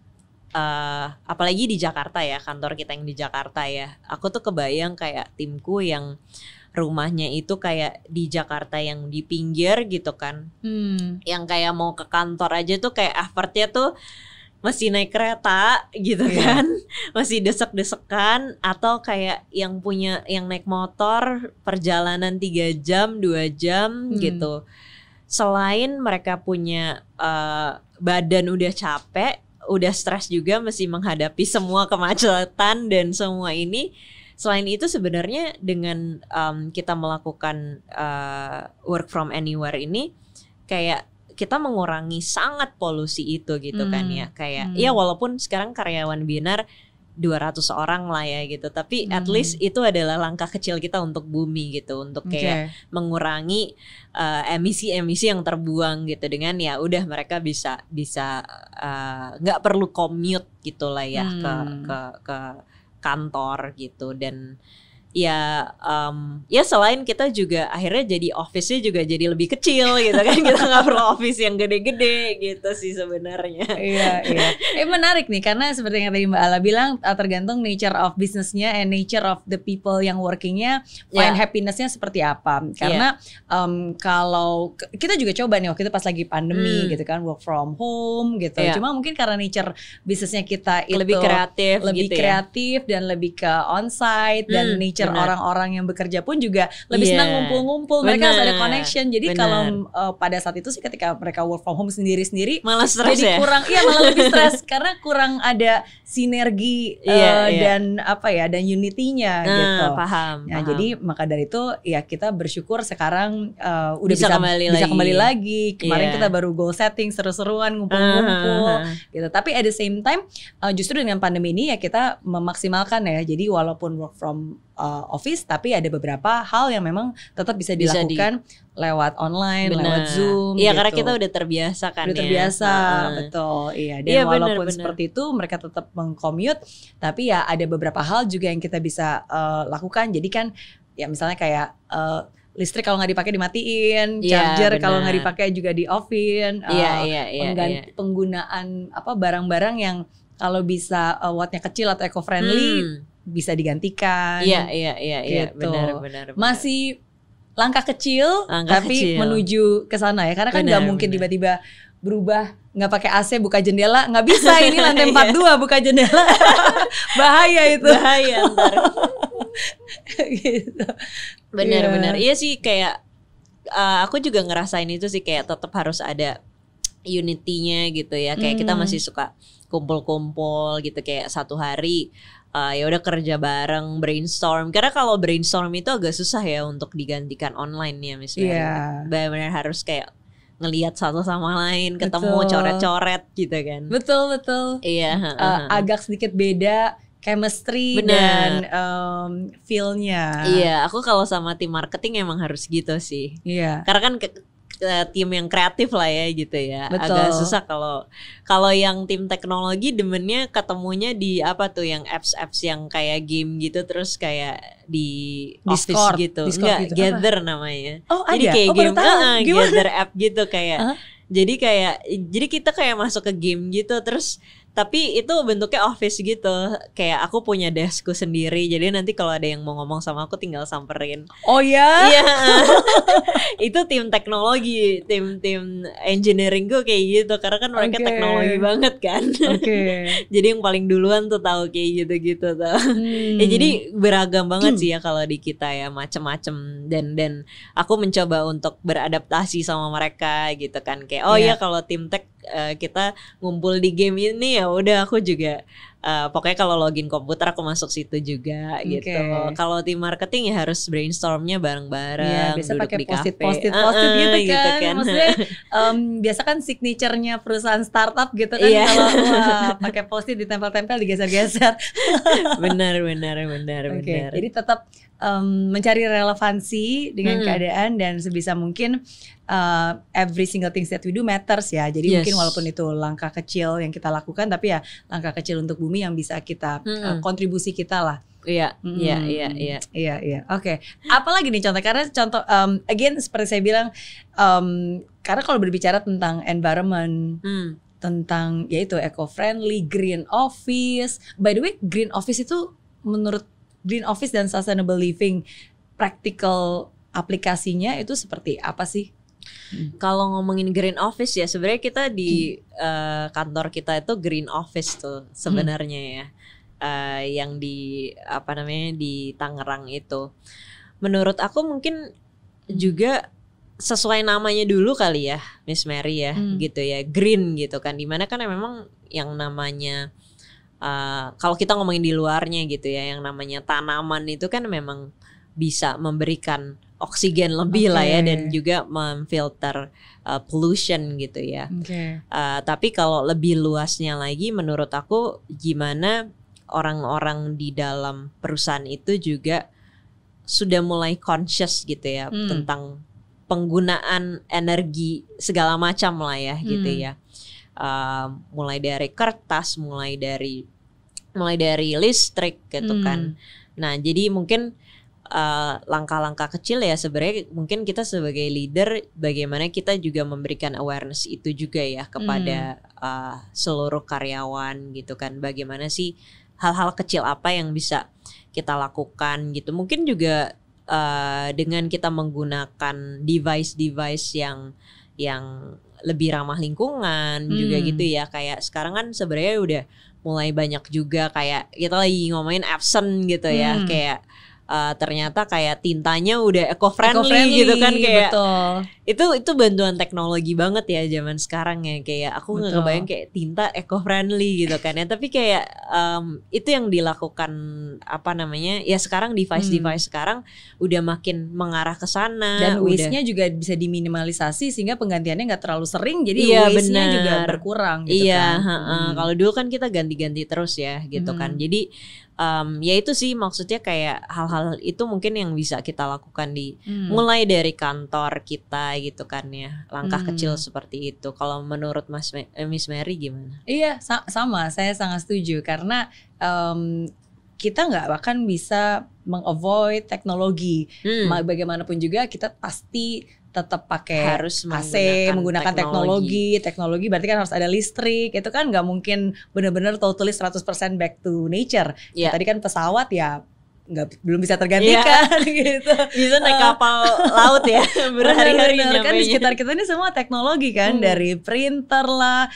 S1: apalagi di Jakarta ya, kantor kita yang di Jakarta ya. Aku tuh kebayang kayak timku yang rumahnya itu kayak di Jakarta yang di pinggir gitu kan, yang kayak mau ke kantor aja tuh kayak effortnya tuh masih naik kereta gitu kan, masih desek-desekan, atau kayak yang naik motor perjalanan 3 jam 2 jam gitu. Selain mereka punya badan udah capek, udah stres juga, mesti menghadapi semua kemacetan dan semua ini. Selain itu sebenarnya dengan kita melakukan work from anywhere ini, kayak kita mengurangi sangat polusi itu gitu kan ya. Kayak ya walaupun sekarang karyawan Binar 200 orang lah ya gitu, tapi at least itu adalah langkah kecil kita untuk bumi gitu, untuk kayak mengurangi emisi-emisi yang terbuang gitu, dengan ya udah mereka bisa nggak perlu commute gitu lah ya ke kantor gitu. Dan ya selain kita juga akhirnya jadi office-nya juga jadi lebih kecil gitu kan. Kita nggak perlu office yang gede-gede gitu sih sebenarnya.
S2: Iya. Menarik nih, karena seperti yang tadi Mbak Ala bilang, tergantung nature of business-nya and nature of the people yang working-nya, find happiness-nya seperti apa. Karena kalau kita juga coba nih waktu itu pas lagi pandemi gitu kan, work from home gitu. Cuma mungkin karena nature bisnisnya kita itu
S1: lebih kreatif
S2: gitu
S1: kreatif
S2: dan lebih ke onsite, dan nature orang-orang yang bekerja pun juga lebih senang ngumpul-ngumpul. Mereka harus ada connection. Jadi kalau pada saat itu sih ketika mereka work from home sendiri-sendiri,
S1: malah stres
S2: jadi
S1: ya?
S2: kurang, malah lebih stres karena kurang ada sinergi dan dan unity-nya gitu.
S1: Paham.
S2: Jadi maka dari itu ya kita bersyukur sekarang udah bisa kembali lagi. Kemarin kita baru goal setting, seru-seruan, ngumpul-ngumpul gitu. Tapi at the same time justru dengan pandemi ini ya kita memaksimalkan ya. Jadi walaupun work from office, tapi ada beberapa hal yang memang tetap bisa dilakukan lewat online, lewat Zoom.
S1: Iya,
S2: gitu.
S1: karena kita udah terbiasa kan.
S2: Udah terbiasa, betul. Iya, dan walaupun seperti itu mereka tetap meng-commute, tapi ya ada beberapa hal juga yang kita bisa lakukan. Jadi kan ya misalnya kayak listrik kalau nggak dipakai dimatiin, charger kalau nggak dipakai juga di-off-in. Penggunaan barang-barang yang kalau bisa wattnya kecil atau eco-friendly bisa digantikan.
S1: Iya,
S2: gitu.
S1: benar.
S2: Masih langkah kecil, tapi menuju ke sana ya. Karena kan nggak mungkin tiba-tiba berubah, nggak pakai AC buka jendela, nggak bisa. Ini lantai 42 buka jendela, bahaya itu.
S1: Bahaya ntar.
S2: Gitu.
S1: Benar. Iya sih, kayak aku juga ngerasain itu sih, kayak tetap harus ada unity-nya gitu ya. Kayak kita masih suka kumpul-kumpul gitu, kayak satu hari ya udah kerja bareng, brainstorm. Karena kalau brainstorm itu agak susah ya untuk digantikan online ya misalnya. Benar-benar harus kayak ngelihat satu sama lain, ketemu coret-coret gitu kan.
S2: Betul.
S1: Iya.
S2: Agak sedikit beda chemistry dan feel-nya.
S1: Iya, aku kalau sama tim marketing emang harus gitu sih.
S2: Iya.
S1: Karena kan tim yang kreatif lah ya gitu ya.
S2: Betul.
S1: Agak susah kalau yang tim teknologi demennya ketemunya di apa tuh yang apps yang kayak game gitu terus kayak di office
S2: Discord,
S1: gitu.
S2: Discord
S1: Enggak,
S2: gitu.
S1: Gather namanya.
S2: Oh,
S1: jadi
S2: ada?
S1: kayak
S2: Oh, baru
S1: game
S2: tahu. Gimana?
S1: Gather app gitu kayak.
S2: Hah?
S1: Jadi kita kayak masuk ke game gitu terus tapi itu bentuknya office gitu. Kayak aku punya deskku sendiri. Jadi nanti kalau ada yang mau ngomong sama aku tinggal samperin.
S2: Oh ya?
S1: Iya. Itu tim teknologi, tim engineering gue kayak gitu karena kan mereka
S2: Oke.
S1: teknologi banget kan.
S2: Oke.
S1: Jadi yang paling duluan tuh tahu kayak gitu-gitu tuh. Ya jadi beragam banget sih ya kalau di kita ya macem-macem dan aku mencoba untuk beradaptasi sama mereka gitu kan kayak ya kalau tim tech kita ngumpul di game ini ya udah aku juga pokoknya kalau login komputer aku masuk situ juga gitu. Kalau tim marketing ya harus brainstormnya bareng-bareng,
S2: biasa
S1: duduk
S2: pakai
S1: di kafe.
S2: post-it gitu kan. Maksudnya biasa kan signaturenya perusahaan startup gitu kan kalau pakai post-it ditempel-tempel digeser-geser.
S1: Benar.
S2: Jadi tetap mencari relevansi dengan keadaan dan sebisa mungkin every single things that we do matters ya. Jadi mungkin walaupun itu langkah kecil yang kita lakukan tapi ya langkah kecil untuk bumi yang bisa kita kontribusi kita lah.
S1: Iya.
S2: Oke. Apalagi nih contoh karena again seperti saya bilang karena kalau berbicara tentang environment tentang yaitu eco-friendly, green office. By the way, green office itu menurut green office dan sustainable living practical aplikasinya itu seperti apa sih?
S1: Kalau ngomongin green office ya sebenarnya kita di kantor kita itu green office tuh sebenarnya ya. Yang di di Tangerang itu. Menurut aku mungkin juga sesuai namanya dulu kali ya, Miss Mary ya, gitu ya, green gitu kan. Dimana kan memang yang namanya kalau kita ngomongin di luarnya gitu ya, yang namanya tanaman itu kan memang bisa memberikan oksigen lebih lah ya dan juga memfilter pollution gitu ya. Tapi kalau lebih luasnya lagi, menurut aku gimana orang-orang di dalam perusahaan itu juga sudah mulai conscious gitu ya tentang penggunaan energi segala macam lah ya gitu ya. Mulai dari kertas, mulai dari listrik gitu kan. Nah, jadi mungkin langkah-langkah kecil ya sebenarnya mungkin kita sebagai leader bagaimana kita juga memberikan awareness itu juga ya kepada seluruh karyawan gitu kan. Bagaimana sih hal-hal kecil apa yang bisa kita lakukan gitu. Mungkin juga dengan kita menggunakan device yang lebih ramah lingkungan juga gitu ya. Kayak sekarang kan sebenarnya udah mulai banyak juga kayak kita lagi ngomongin Epson gitu ya. Kayak ternyata kayak tintanya udah eco-friendly gitu kan kayak itu bantuan teknologi banget ya zaman sekarang ya kayak aku nggak kebayang kayak tinta eco-friendly gitu kan ya tapi kayak itu yang dilakukan ya sekarang device sekarang udah makin mengarah ke sana
S2: dan waste-nya juga bisa diminimalisasi sehingga penggantiannya nggak terlalu sering jadi waste-nya juga berkurang gitu kan.
S1: Kalau dulu kan kita ganti-ganti terus ya gitu kan jadi ya itu sih maksudnya kayak hal-hal itu mungkin yang bisa kita lakukan di mulai dari kantor kita gitu kan ya langkah kecil seperti itu. Kalau menurut Miss Mary gimana?
S2: Iya sama saya sangat setuju karena kita nggak bahkan bisa meng-avoid teknologi bagaimanapun juga kita pasti tetap pakai
S1: harus
S2: AC menggunakan teknologi berarti kan harus ada listrik itu kan nggak mungkin benar-benar totally 100% back to nature. Tadi kan pesawat ya belum bisa tergantikan gitu.
S1: Bisa naik kapal laut ya berhari-hari
S2: kan di sekitar kita ini semua teknologi kan dari printer lah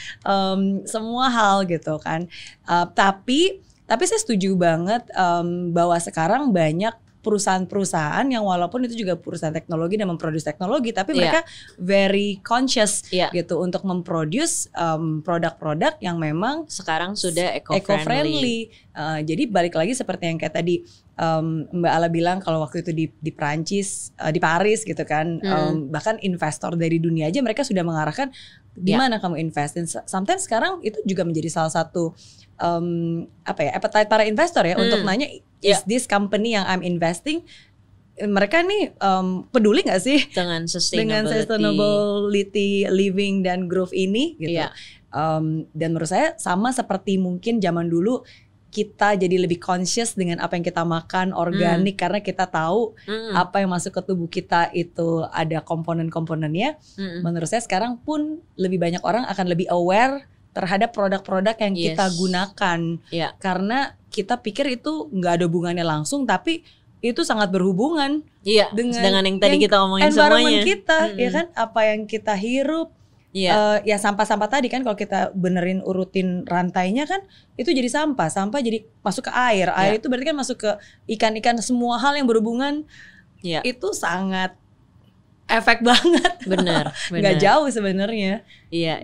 S2: semua hal gitu kan. Tapi saya setuju banget bahwa sekarang banyak perusahaan-perusahaan yang walaupun itu juga perusahaan teknologi dan memproduksi teknologi tapi mereka very conscious gitu untuk memproduce produk-produk yang memang
S1: sekarang sudah eco-friendly.
S2: Jadi balik lagi seperti yang kayak tadi Mbak Ala bilang kalau waktu itu di Prancis di Paris gitu kan bahkan investor dari dunia aja mereka sudah mengarahkan di mana kamu invest. Dan sometimes sekarang itu juga menjadi salah satu appetite para investor ya untuk nanya is this company yang I'm investing mereka nih peduli nggak sih
S1: dengan
S2: dengan sustainability living dan growth ini gitu.
S1: Iya.
S2: Dan menurut saya sama seperti mungkin zaman dulu kita jadi lebih conscious dengan apa yang kita makan organik karena kita tahu apa yang masuk ke tubuh kita itu ada komponen-komponennya. Menurut saya sekarang pun lebih banyak orang akan lebih aware terhadap produk-produk yang kita gunakan. Karena kita pikir itu nggak ada hubungannya langsung, tapi itu sangat berhubungan
S1: dengan yang tadi kita omongin
S2: environment
S1: semuanya.
S2: kita, ya kan? Apa yang kita hirup. Ya sampah-sampah tadi kan kalau kita benerin urutin rantainya kan itu jadi sampah jadi masuk ke air itu berarti kan masuk ke ikan-ikan, semua hal yang berhubungan itu sangat efek banget.
S1: Benar.
S2: Nggak jauh sebenarnya.
S1: Iya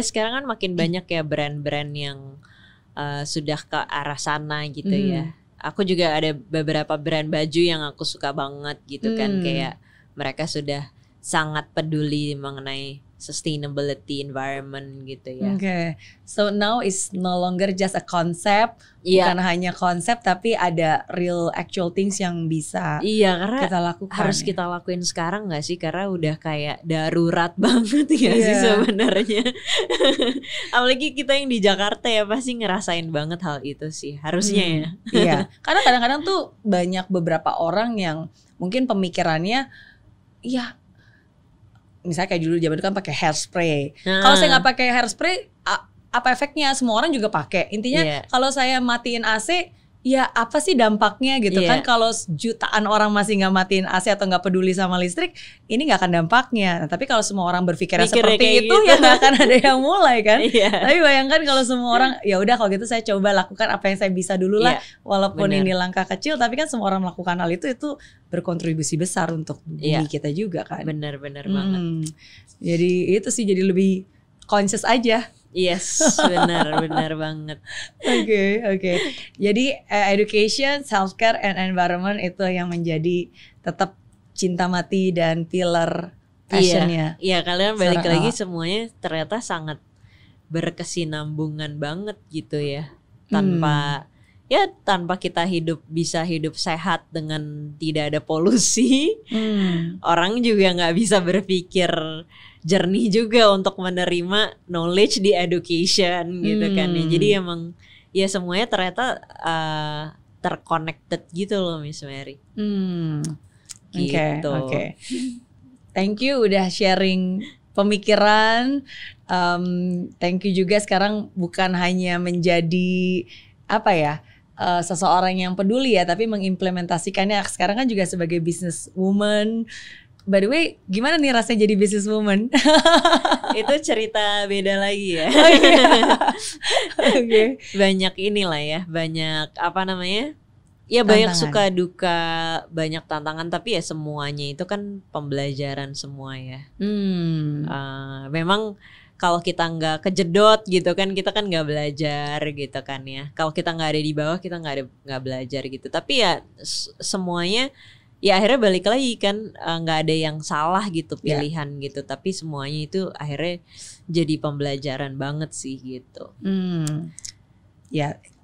S1: sekarang kan makin banyak ya brand-brand yang sudah ke arah sana gitu ya. Aku juga ada beberapa brand baju yang aku suka banget gitu kan, kayak mereka sudah sangat peduli mengenai sustainability environment gitu ya.
S2: So now it's no longer just a concept, bukan hanya konsep tapi ada real actual things yang bisa kita lakukan.
S1: Harus kita lakuin sekarang nggak sih? Karena udah kayak darurat banget ya sih sebenarnya. Apalagi kita yang di Jakarta ya pasti ngerasain banget hal itu sih harusnya ya.
S2: Karena kadang-kadang tuh banyak beberapa orang yang mungkin pemikirannya misalnya kayak dulu zaman itu kan pakai hairspray. Kalau saya nggak pakai hairspray, apa efeknya? Semua orang juga pakai. Intinya kalau saya matiin AC, ya apa sih dampaknya gitu kan? Kalau jutaan orang masih nggak matiin AC atau nggak peduli sama listrik, ini nggak akan dampaknya. Nah, tapi kalau semua orang berpikirnya seperti itu, ya nggak akan ada yang mulai kan? Tapi bayangkan kalau semua orang, ya udah kalau gitu saya coba lakukan apa yang saya bisa dulu lah, walaupun ini langkah kecil, tapi kan semua orang melakukan hal itu berkontribusi besar untuk bumi kita juga kan.
S1: Benar-benar banget.
S2: Jadi itu sih jadi lebih conscious aja.
S1: Yes, benar banget.
S2: Oke. Jadi education, healthcare, and environment itu yang menjadi tetap cinta mati dan pillar passionnya.
S1: Iya, kalian balik lagi semuanya ternyata sangat berkesinambungan banget gitu ya. Tanpa kita bisa hidup sehat dengan tidak ada polusi, orang juga nggak bisa berpikir jernih juga untuk menerima knowledge di education gitu kan ya. Jadi emang ya semuanya ternyata terconnected gitu loh Miss Mary. Gitu.
S2: Oke. Thank you udah sharing pemikiran. Thank you juga sekarang bukan hanya menjadi seseorang yang peduli ya, tapi mengimplementasikannya sekarang kan juga sebagai business woman. By the way, gimana nih rasanya jadi business woman?
S1: Itu cerita beda lagi ya. Banyak inilah ya, banyak ya banyak suka duka, banyak tantangan, tapi ya semuanya itu kan pembelajaran semua ya. Memang kalau kita nggak kejedot gitu kan, kita kan nggak belajar gitu kan ya. Kalau kita nggak ada di bawah, kita nggak belajar gitu. Tapi ya semuanya ya akhirnya balik lagi kan, nggak ada yang salah gitu pilihan gitu. Tapi semuanya itu akhirnya jadi pembelajaran banget sih gitu.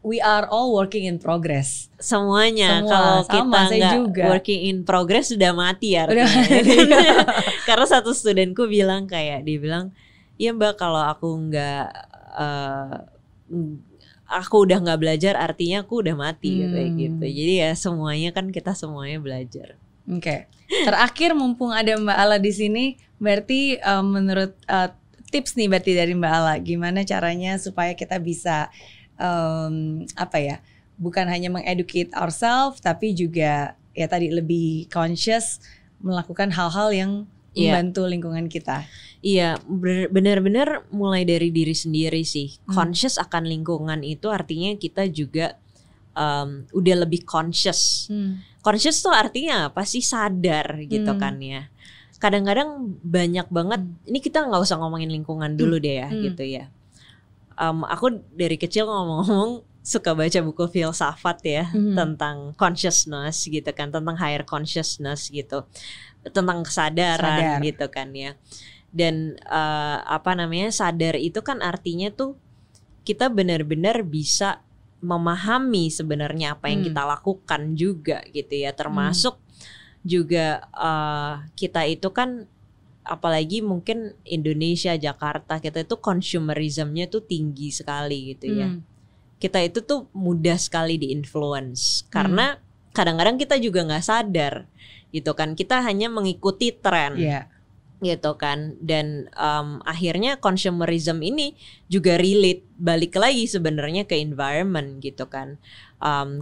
S2: We are all working in progress.
S1: Semuanya. Kalau kita nggak working in progress sudah mati artinya. Karena satu studenku bilang dia bilang, iya Mbak, kalau aku udah nggak belajar artinya aku udah mati kayak gitu. Jadi ya semuanya kan kita semuanya belajar.
S2: Terakhir mumpung ada Mbak Ala di sini, berarti menurut tips nih berarti dari Mbak Ala, gimana caranya supaya kita bisa bukan hanya mengeducate ourselves, tapi juga ya tadi lebih conscious melakukan hal-hal yang membantu lingkungan kita.
S1: Iya, benar-benar mulai dari diri sendiri sih. Conscious akan lingkungan itu artinya kita juga udah lebih conscious. Conscious tuh artinya apa sih? Sadar gitu kan ya. Kadang-kadang banyak banget, ini kita nggak usah ngomongin lingkungan dulu deh ya gitu ya. Aku dari kecil ngomong-ngomong suka baca buku filsafat ya, tentang consciousness gitu kan, tentang higher consciousness gitu, tentang kesadaran gitu kan ya. Dan sadar itu kan artinya tuh kita benar-benar bisa memahami sebenarnya apa yang kita lakukan juga gitu ya, termasuk juga kita itu kan, apalagi mungkin Indonesia, Jakarta, kita itu consumerismnya tuh tinggi sekali gitu ya. Kita itu tuh mudah sekali di-influence karena kadang-kadang kita juga nggak sadar gitu kan, kita hanya mengikuti tren. Gitu kan, dan akhirnya consumerism ini juga relate balik lagi sebenarnya ke environment gitu kan.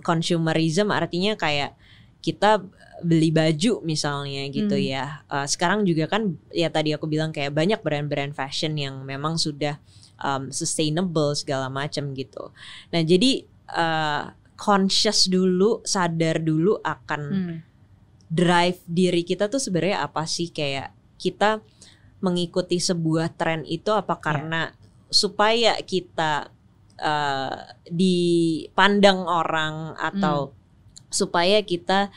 S1: Consumerism artinya kayak kita beli baju misalnya gitu ya. Sekarang juga kan ya tadi aku bilang kayak banyak brand-brand fashion yang memang sudah sustainable segala macam gitu. Nah jadi conscious dulu, sadar dulu akan drive diri kita tuh sebenarnya apa sih, kayak kita mengikuti sebuah tren itu apa karena supaya kita dipandang orang, atau supaya kita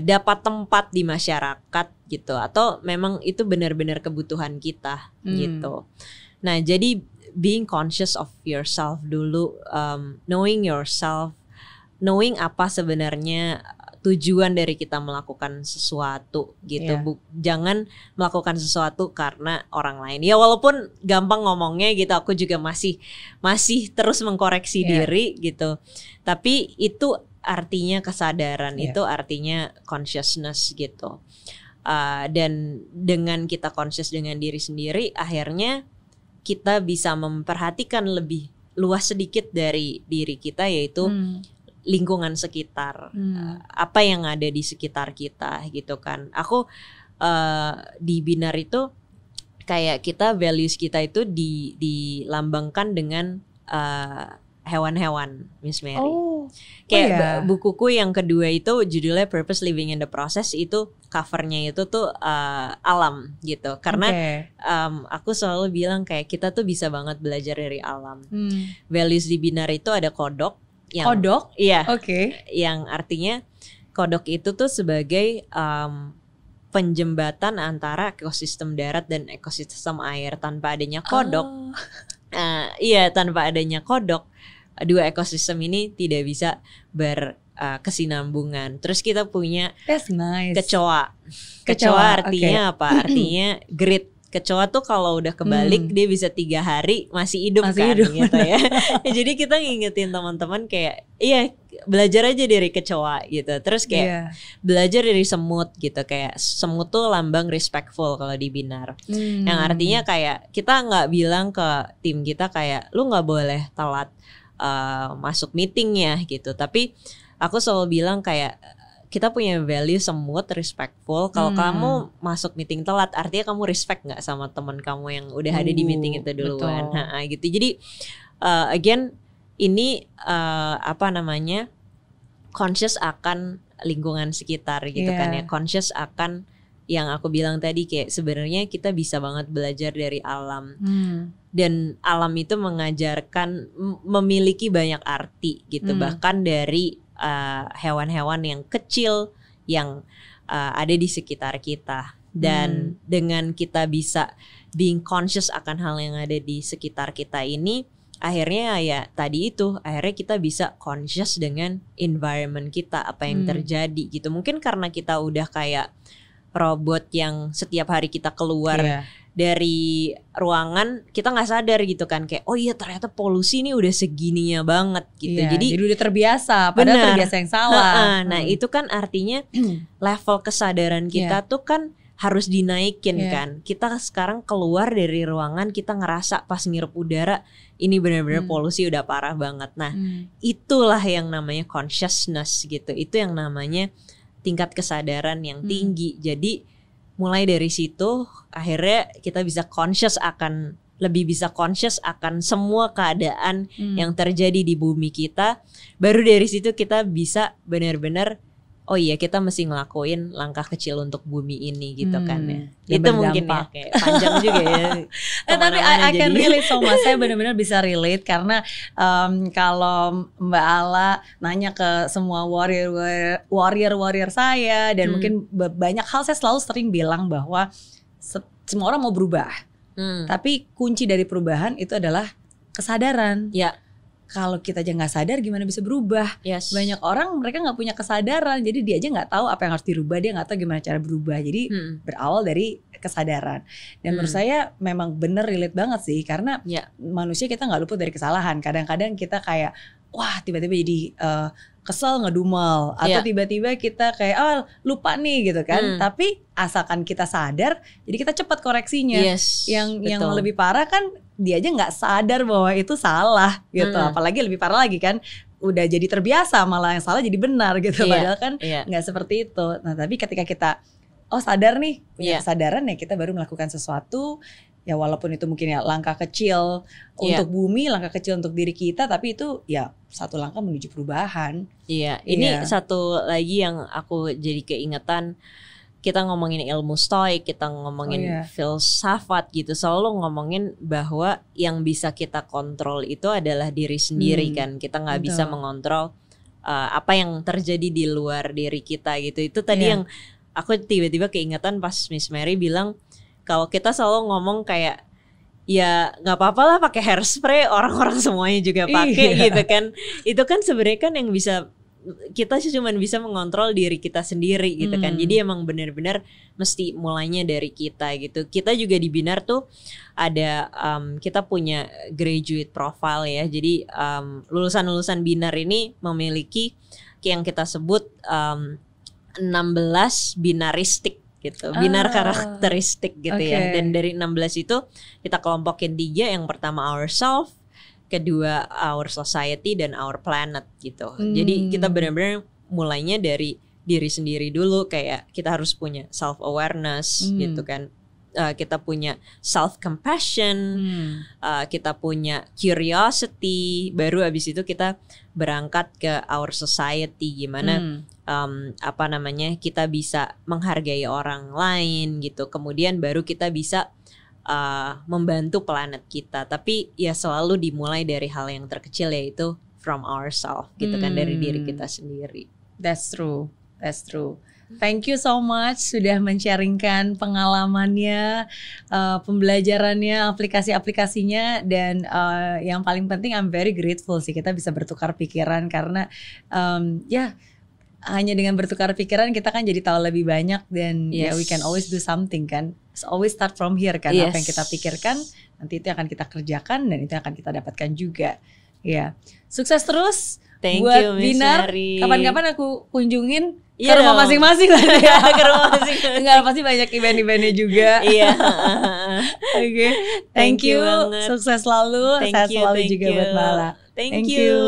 S1: dapat tempat di masyarakat gitu, atau memang itu benar-benar kebutuhan kita gitu. Nah jadi being conscious of yourself dulu, knowing yourself, knowing apa sebenarnya tujuan dari kita melakukan sesuatu gitu. Jangan melakukan sesuatu karena orang lain. Ya walaupun gampang ngomongnya gitu, aku juga masih terus mengkoreksi diri gitu. Tapi itu artinya kesadaran, itu artinya consciousness gitu. Dan dengan kita conscious dengan diri sendiri, akhirnya kita bisa memperhatikan lebih luas sedikit dari diri kita, yaitu lingkungan sekitar, apa yang ada di sekitar kita gitu kan. Aku di Binar itu kayak kita values kita itu dilambangkan dengan hewan-hewan, Miss Mary. Kayak bukuku yang kedua itu judulnya Purpose Living in the Process, itu covernya itu tuh alam gitu. Karena aku selalu bilang kayak kita tuh bisa banget belajar dari alam. Values di Binar itu ada kodok.
S2: Kodok?
S1: Iya. Yang artinya kodok itu tuh sebagai penjembatan antara ekosistem darat dan ekosistem air. Tanpa adanya kodok, tanpa adanya kodok, dua ekosistem ini tidak bisa berkesinambungan. Terus kita punya kecoa. Kecoa artinya apa? Artinya grit. Kecoa tuh kalau udah kebalik dia bisa 3 hari masih hidup gitu ya. Jadi kita ngingetin teman-teman kayak belajar aja dari kecoa gitu. Terus kayak belajar dari semut gitu, kayak semut tuh lambang respectful kalau di Binar. Yang artinya kayak kita nggak bilang ke tim kita kayak lu nggak boleh telat masuk meeting ya gitu. Tapi aku selalu bilang kayak kita punya value semut, respectful. Kalau kamu masuk meeting telat, artinya kamu respect nggak sama teman kamu yang udah ada di meeting itu duluan. Gitu. Jadi again ini conscious akan lingkungan sekitar gitu kan ya. Conscious akan yang aku bilang tadi, kayak sebenarnya kita bisa banget belajar dari alam. Dan alam itu mengajarkan memiliki banyak arti gitu. Bahkan dari hewan-hewan yang kecil yang ada di sekitar kita. Dan dengan kita bisa being conscious akan hal yang ada di sekitar kita ini, akhirnya ya tadi itu, akhirnya kita bisa conscious dengan environment kita, apa yang terjadi gitu. Mungkin karena kita udah kayak robot yang setiap hari kita keluar dari ruangan, kita nggak sadar gitu kan, kayak oh iya ternyata polusi ini udah segininya banget gitu. Jadi
S2: udah terbiasa, padahal terbiasa yang salah.
S1: Nah itu kan artinya level kesadaran kita tuh kan harus dinaikin kan. Kita sekarang keluar dari ruangan, kita ngerasa pas ngirup udara ini benar-benar polusi udah parah banget. Nah itulah yang namanya consciousness gitu. Itu yang namanya tingkat kesadaran yang tinggi. Jadi mulai dari situ akhirnya kita bisa lebih bisa conscious akan semua keadaan yang terjadi di bumi kita. Baru dari situ kita bisa benar-benar oh iya kita mesti ngelakuin langkah kecil untuk bumi ini gitu kan ya. Itu berdampak. Mungkin ya kayak panjang juga ya.
S2: Tapi I can relate so much. Saya benar-benar bisa relate karena kalau Mbak Ala nanya ke semua warrior saya dan mungkin banyak hal, saya selalu sering bilang bahwa semua orang mau berubah. Tapi kunci dari perubahan itu adalah kesadaran. kalau kita aja nggak sadar gimana bisa berubah.
S1: Yes.
S2: Banyak orang mereka nggak punya kesadaran, jadi dia aja nggak tahu apa yang harus dirubah, dia nggak tahu gimana cara berubah. Jadi berawal dari kesadaran. Dan menurut saya memang bener relate banget sih, karena manusia kita nggak luput dari kesalahan. Kadang-kadang kita kayak wah tiba-tiba jadi kesel ngedumel, atau tiba-tiba kita kayak lupa nih gitu kan. Tapi asalkan kita sadar, jadi kita cepat koreksinya. Yang lebih parah kan dia aja nggak sadar bahwa itu salah gitu. Apalagi lebih parah lagi kan, udah jadi terbiasa malah yang salah jadi benar gitu. Padahal kan nggak seperti itu. Nah tapi ketika kita sadar nih, punya kesadaran ya, kita baru melakukan sesuatu. Ya walaupun itu mungkin ya langkah kecil untuk bumi, langkah kecil untuk diri kita, tapi itu ya satu langkah menuju perubahan.
S1: Ini satu lagi yang aku jadi keingetan, kita ngomongin ilmu stoik, kita ngomongin filsafat gitu, selalu ngomongin bahwa yang bisa kita kontrol itu adalah diri sendiri kan. Kita nggak bisa mengontrol apa yang terjadi di luar diri kita gitu. Itu tadi yang aku tiba-tiba keingetan pas Miss Mary bilang, kalau kita selalu ngomong kayak ya nggak apa-apa lah pakai hairspray, orang-orang semuanya juga pakai gitu kan. Itu kan sebenarnya kan yang bisa, kita cuma bisa mengontrol diri kita sendiri gitu kan. Jadi emang benar-benar mesti mulainya dari kita gitu. Kita juga di Binar tuh ada kita punya graduate profile ya. Jadi lulusan-lulusan Binar ini memiliki yang kita sebut 16 binaristik gitu, binar karakteristik gitu ya. Dan dari 16 itu kita kelompokin 3. Yang pertama ourself, kedua our society, dan our planet gitu. Jadi kita benar-benar mulainya dari diri sendiri dulu. Kayak kita harus punya self awareness gitu kan. Kita punya self compassion, kita punya curiosity, baru abis itu kita berangkat ke our society, gimana kita bisa menghargai orang lain gitu. Kemudian baru kita bisa membantu planet kita. Tapi ya selalu dimulai dari hal yang terkecil, yaitu from ourselves gitu kan, dari diri kita sendiri.
S2: That's true. Thank you so much sudah men-sharingkan pengalamannya, pembelajarannya, aplikasi-aplikasinya, dan yang paling penting I'm very grateful sih kita bisa bertukar pikiran, karena hanya dengan bertukar pikiran kita kan jadi tahu lebih banyak, dan we can always do something kan. So always start from here kan. Apa yang kita pikirkan nanti itu akan kita kerjakan, dan itu akan kita dapatkan juga. Sukses terus.
S1: Thank
S2: buat
S1: you, Miss
S2: Binar.
S1: Mary.
S2: Kapan-kapan aku kunjungin ke rumah masing-masing lah ya.
S1: Ke rumah masing-masing.
S2: Enggak, pasti banyak event-eventnya juga. Oke. Thank you. Sukses selalu. Sehat selalu juga buat Mbak Ala.
S1: Thank you.